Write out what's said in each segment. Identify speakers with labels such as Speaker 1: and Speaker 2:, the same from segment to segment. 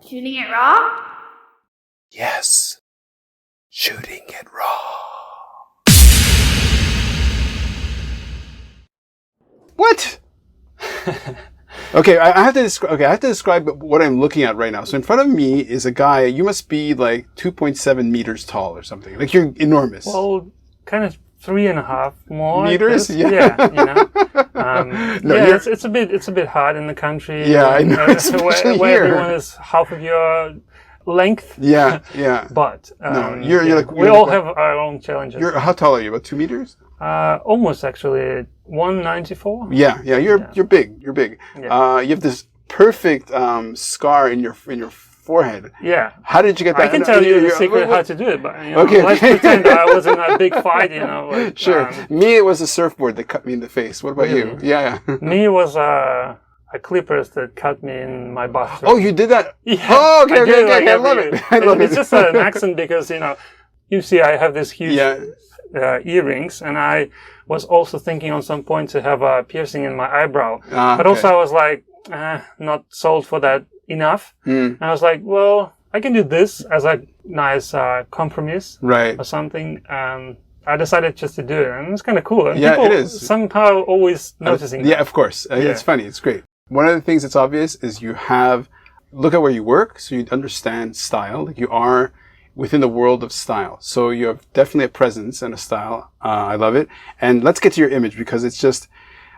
Speaker 1: Shooting it raw?
Speaker 2: Yes. Shooting it raw. What? Okay, I have to describe what I'm looking at right now. So in front of me is a guy. You must be like 2.7 meters tall or something. Like you're enormous.
Speaker 3: Well, kind of 3.5 more
Speaker 2: meters.
Speaker 3: Yeah, you know.
Speaker 2: No,
Speaker 3: yeah, it's a bit hard in the country.
Speaker 2: Yeah, I know.
Speaker 3: Where everyone is half of your length.
Speaker 2: Yeah, yeah.
Speaker 3: But
Speaker 2: no, you're like
Speaker 3: we all have our own challenges.
Speaker 2: How tall are you? About 2 meters?
Speaker 3: Almost actually 194.
Speaker 2: Yeah, you're big. You're big.
Speaker 3: Yeah.
Speaker 2: You have this perfect scar in your forehead.
Speaker 3: Yeah.
Speaker 2: How did you get that?
Speaker 3: I can tell you the secret how to do it, but let's pretend I was in a big fight. Like,
Speaker 2: sure. Me, it was a surfboard that cut me in the face. What about you? Yeah.
Speaker 3: Me was a clippers that cut me in my bathroom.
Speaker 2: Oh, you did that?
Speaker 3: Yeah.
Speaker 2: Oh, okay. I love it. I love it.
Speaker 3: It's just an accent because you see, I have this huge earrings, and I was also thinking on some point to have a piercing in my eyebrow, but also I was like, not sold for that enough. And I was like, well, I can do this as a nice compromise,
Speaker 2: right,
Speaker 3: or something. I decided just to do it, and it's kind of cool. And
Speaker 2: people it is
Speaker 3: somehow always noticing.
Speaker 2: Yeah, of course. It's funny. It's great. One of the things that's obvious is look at where you work, so you understand style. Like you are within the world of style. So you have definitely a presence and a style. I love it. And let's get to your image because it's just,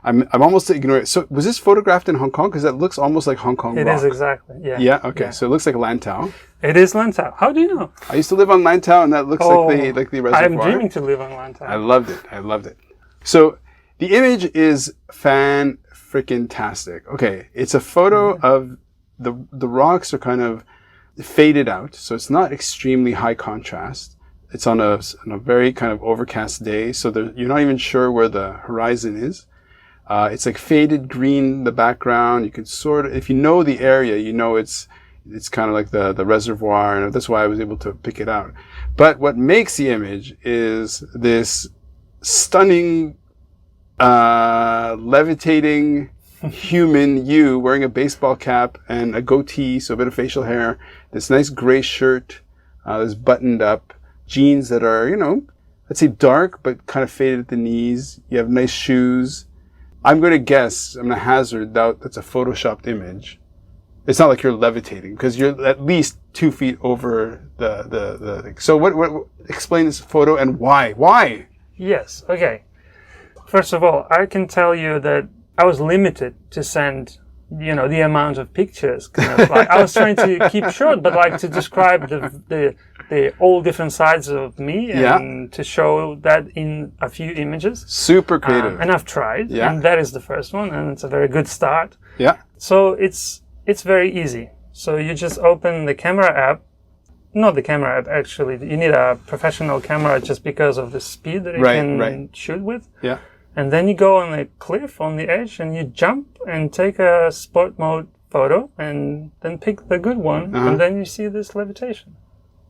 Speaker 2: I'm almost ignoring it. So was this photographed in Hong Kong? Because that looks almost like Hong Kong rock.
Speaker 3: It is exactly, yeah.
Speaker 2: Yeah, okay. Yeah. So it looks like Lantau.
Speaker 3: It is Lantau. How do you know?
Speaker 2: I used to live on Lantau and that looks like the reservoir.
Speaker 3: I'm dreaming to live on Lantau.
Speaker 2: I loved it. So the image is fan-freaking-tastic. Okay, it's a photo of the rocks are kind of faded out, so it's not extremely high contrast. It's on a very kind of overcast day, so you're not even sure where the horizon is. It's like faded green, the background. You can sort of, if you know the area, you know it's kind of like the reservoir, and that's why I was able to pick it out. But what makes the image is this stunning, levitating human you wearing a baseball cap and a goatee, so a bit of facial hair, this nice gray shirt, this buttoned up, jeans that are, let's say dark, but kind of faded at the knees. You have nice shoes. I'm going to hazard that that's a photoshopped image. It's not like you're levitating because you're at least 2 feet over the thing. So what explain this photo and why? Why?
Speaker 3: Yes. Okay. First of all, I can tell you that I was limited to send, the amount of pictures. I was trying to keep short, but to describe the all different sides of me and to show that in a few images.
Speaker 2: Super creative.
Speaker 3: And I've tried, and that is the first one, and it's a very good start.
Speaker 2: Yeah.
Speaker 3: So it's very easy. So you just open the camera app. Not the camera app, actually. You need a professional camera just because of the speed that you can shoot with.
Speaker 2: Yeah.
Speaker 3: And then you go on a cliff on the edge and you jump and take a sport mode photo and then pick the good one. And then you see this levitation.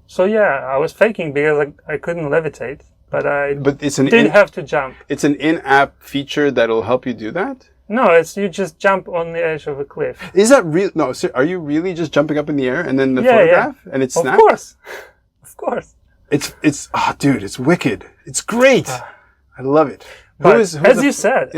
Speaker 3: So I was faking because I couldn't levitate, but have to jump.
Speaker 2: It's an in-app feature that'll help you do that?
Speaker 3: No, you just jump on the edge of a cliff.
Speaker 2: Is that real? No, are you really just jumping up in the air and then the photograph? And it's snapped?
Speaker 3: Of course.
Speaker 2: Dude, it's wicked. It's great. I love it.
Speaker 3: But as you said,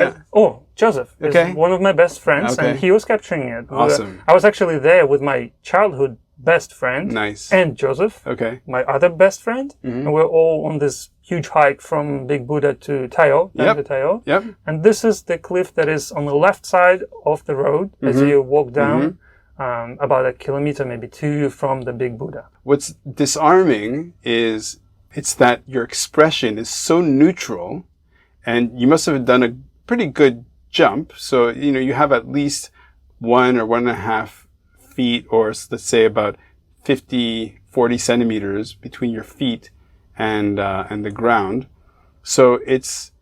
Speaker 3: Joseph is one of my best friends, and he was capturing it.
Speaker 2: Awesome.
Speaker 3: I was actually there with my childhood best friend, and Joseph, my other best friend, and we're all on this huge hike from Big Buddha to Tayo,
Speaker 2: Yep.
Speaker 3: And this is the cliff that is on the left side of the road as you walk down, about 1 kilometer, maybe 2 from the Big Buddha.
Speaker 2: What's disarming is it's that your expression is so neutral. And you must have done a pretty good jump. So, you have at least 1 or 1.5 feet, or let's say about 40 centimeters between your feet and the ground. So it's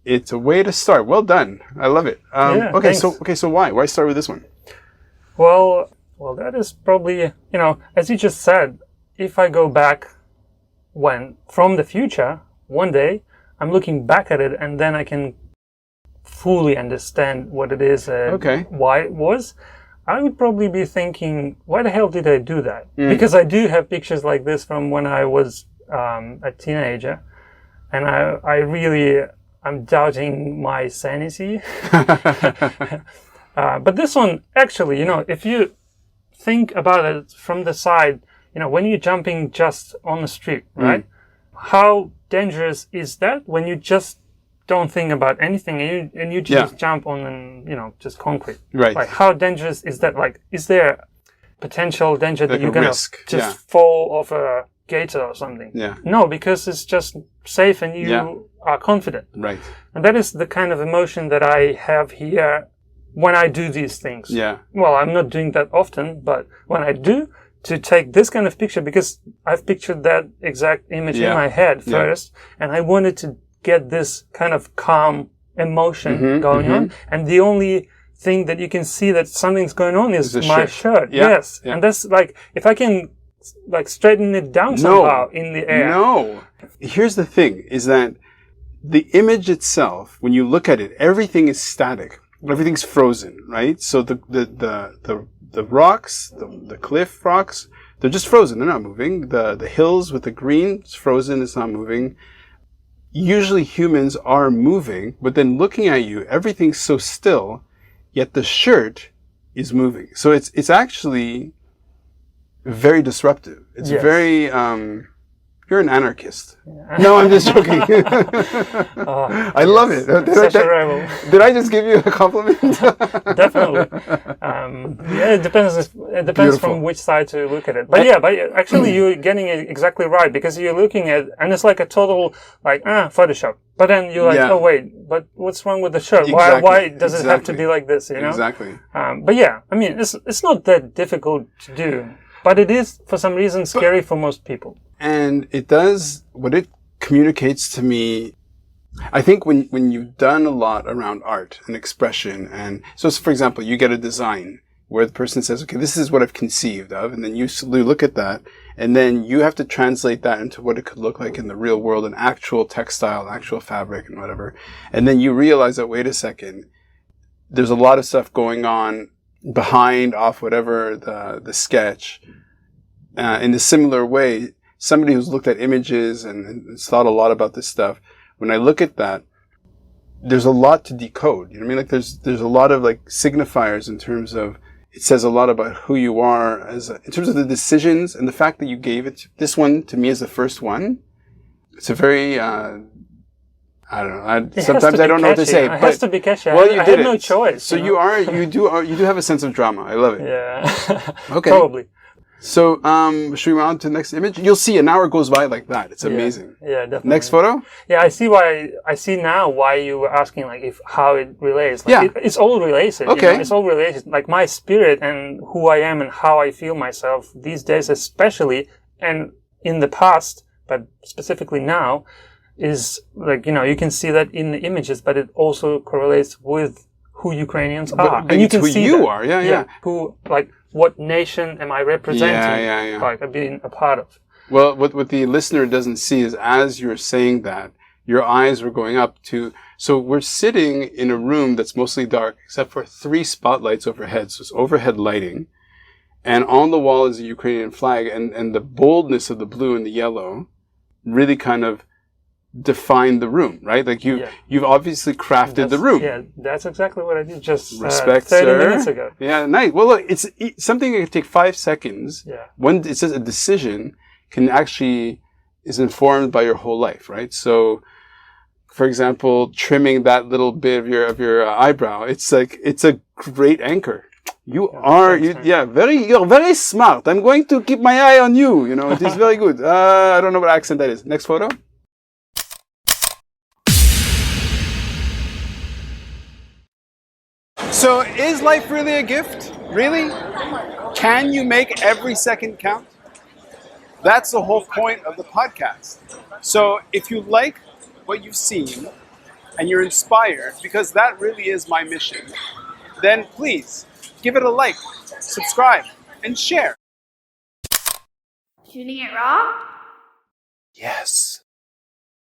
Speaker 2: a way to start. Well done. I love it. So why? Why start with this one?
Speaker 3: Well, that is probably, as you just said, if I go back from the future, one day, I'm looking back at it, and then I can fully understand what it is, why it was. I would probably be thinking, why the hell did I do that? Because I do have pictures like this from when I was a teenager, and I'm doubting my sanity. But this one, actually, if you think about it from the side, when you're jumping just on the street, right? How dangerous is that when you just don't think about anything and you just jump on, just concrete?
Speaker 2: Right.
Speaker 3: Like, how dangerous is that? Like, is there potential danger that you're going to just fall off a gator or something?
Speaker 2: Yeah.
Speaker 3: No, because it's just safe and you are confident.
Speaker 2: Right.
Speaker 3: And that is the kind of emotion that I have here when I do these things.
Speaker 2: Yeah.
Speaker 3: Well, I'm not doing that often, but when I do, to take this kind of picture, because I've pictured that exact image in my head first, and I wanted to get this kind of calm emotion going on. And the only thing that you can see that something's going on is my shirt.
Speaker 2: Yeah.
Speaker 3: Yes. Yeah. And that's like, if I can straighten it down somehow in the air.
Speaker 2: No. Here's the thing, is that the image itself, when you look at it, everything is static. Everything's frozen, right? So the rocks, the cliff rocks, they're just frozen. They're not moving. The hills with the green, it's frozen. It's not moving. Usually humans are moving, but then looking at you, everything's so still, yet the shirt is moving. So it's actually very disruptive. It's very, you're an anarchist. Yeah. No, I'm just joking. I love it. Did I just give you a compliment?
Speaker 3: Definitely. It depends. It depends from which side to look at it. But actually you're getting it exactly right, because you're looking at, and it's like a total, Photoshop. But then you're like, oh wait, but what's wrong with the shirt?
Speaker 2: Exactly.
Speaker 3: Why does it have to be like this,
Speaker 2: Exactly.
Speaker 3: But yeah, I mean, it's not that difficult to do, but it is, for some reason, scary for most people.
Speaker 2: And what it communicates to me, I think when you've done a lot around art and expression, and so for example, you get a design where the person says, okay, this is what I've conceived of, and then you look at that, and then you have to translate that into what it could look like in the real world, an actual textile, actual fabric, and whatever. And then you realize that, wait a second, there's a lot of stuff going on behind, off whatever the sketch. In a similar way, somebody who's looked at images and has thought a lot about this stuff, when I look at that, there's a lot to decode. You know what I mean? Like there's a lot of signifiers in terms of, it says a lot about who you are in terms of the decisions, and the fact that you gave this one to me as the first one. It's a very, I don't know. Sometimes I don't know what to say.
Speaker 3: It has to be catchy.
Speaker 2: Well, you
Speaker 3: I
Speaker 2: did
Speaker 3: had no choice.
Speaker 2: So you do have a sense of drama. I love it.
Speaker 3: Yeah.
Speaker 2: Okay.
Speaker 3: Probably.
Speaker 2: So, should we move on to the next image? You'll see an hour goes by like that. It's amazing.
Speaker 3: Yeah, definitely.
Speaker 2: Next photo?
Speaker 3: Yeah, I see now why you were asking, how it relates. It's all related.
Speaker 2: Okay.
Speaker 3: It's all related. Like my spirit and who I am and how I feel myself these days, especially, and in the past, but specifically now, is you can see that in the images, but it also correlates with who Ukrainians are.
Speaker 2: And you can see who you are. Yeah.
Speaker 3: Who, what nation am I representing?
Speaker 2: Yeah.
Speaker 3: I've been a part of.
Speaker 2: Well, what the listener doesn't see is, as you're saying that, your eyes were going up to, so we're sitting in a room that's mostly dark, except for 3 spotlights overhead. So it's overhead lighting. And on the wall is a Ukrainian flag, and the boldness of the blue and the yellow really kind of define the room, right? You've obviously crafted the room.
Speaker 3: Yeah, that's exactly what I did just
Speaker 2: 30
Speaker 3: minutes ago.
Speaker 2: Yeah, nice. Well, look, it's something that can take 5 seconds.
Speaker 3: Yeah.
Speaker 2: When it says a decision is informed by your whole life, right? So, for example, trimming that little bit of your eyebrow, it's a great anchor. You're very smart. I'm going to keep my eye on you. It is very good. I don't know what accent that is. Next photo. So, is life really a gift? Really? Can you make every second count? That's the whole point of the podcast. So, if you like what you've seen and you're inspired, because that really is my mission, then please give it a like, subscribe, and share.
Speaker 1: Shooting it raw?
Speaker 2: Yes.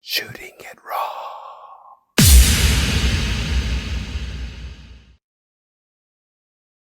Speaker 2: Shooting it raw.